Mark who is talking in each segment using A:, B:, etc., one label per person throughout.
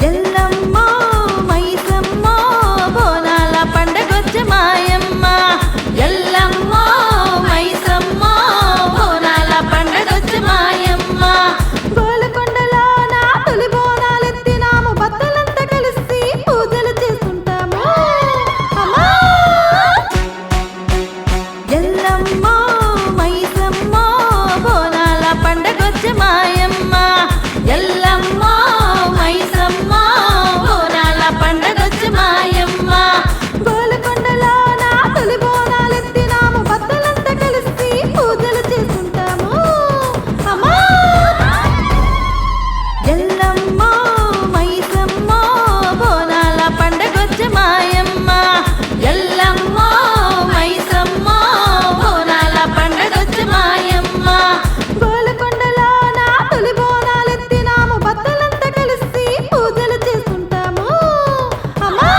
A: ఎల్లమ్మ మైసమ్మ బోనాల పండగొచ్చ మాయమ్మ ఎల్లమ్మ మైసమ్మ బోనాల పండగొచ్చ మాయమ్మ గోలకొండలోన తొలి బోనాలెత్తినాము భక్తులంతా కలిసి పూజలు చేసుకుంటాము అమ్మా ఎల్లమ్మ మైసమ్మ బోనాల పండగొచ్చ మాయమ్మ ఎల్లమ్మ మైసమ్మ బోనాల పండగొచ్చ మాయమ్మ గోలకొండలోన తొలి బోనాలెత్తినాము భక్తులంతా కలిసి పూజలు చేసుకుంటాము అమ్మా ఎల్లమ్మ మైసమ్మ బోనాల పండగొచ్చ మాయమ్మ ఎల్లమ్మ మైసమ్మ బోనాల పండగొచ్చ మాయమ్మ గోలకొండలోన తొలి బోనాలెత్తినాము భక్తులంతా కలిసి పూజలు చేసుకుంటాము అమ్మా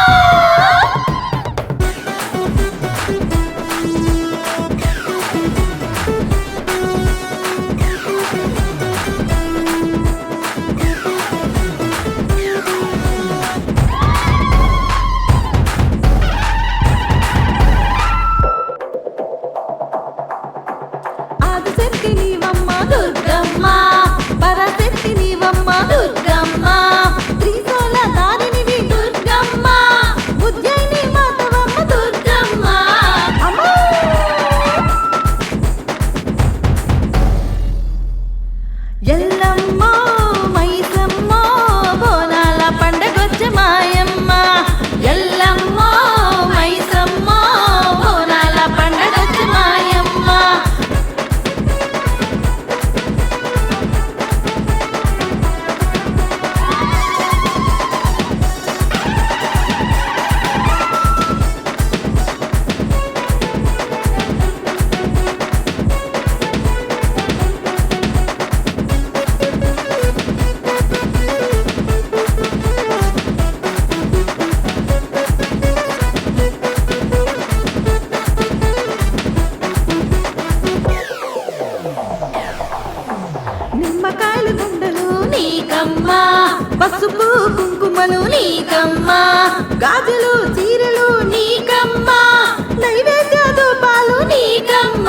A: ఆదిశక్తి నీవమ్మ దుర్గమ్మ పరశక్తి నీవమ్మ దుర్గమ్మ త్రిశూల ధారిణివి దుర్గమ్మ ఉజ్జయిని మాతవమ్మ దుర్గమ్మ అమ్మా ఎల్లమ్మ మైసమ్మ బోనాల పండగొచ్చ మాయమ్మ ఎల్లమ్మ మైసమ్మ బోనాల పండగొచ్చ మాయమ్మ నిమ్మకాయలు గుండలు నీకమ్మ పసుపు కుంకుమలు నీకమ్మ గాజులు చీరలు నీకమ్మ నైవేద్య ధూపాలు నీకమ్మ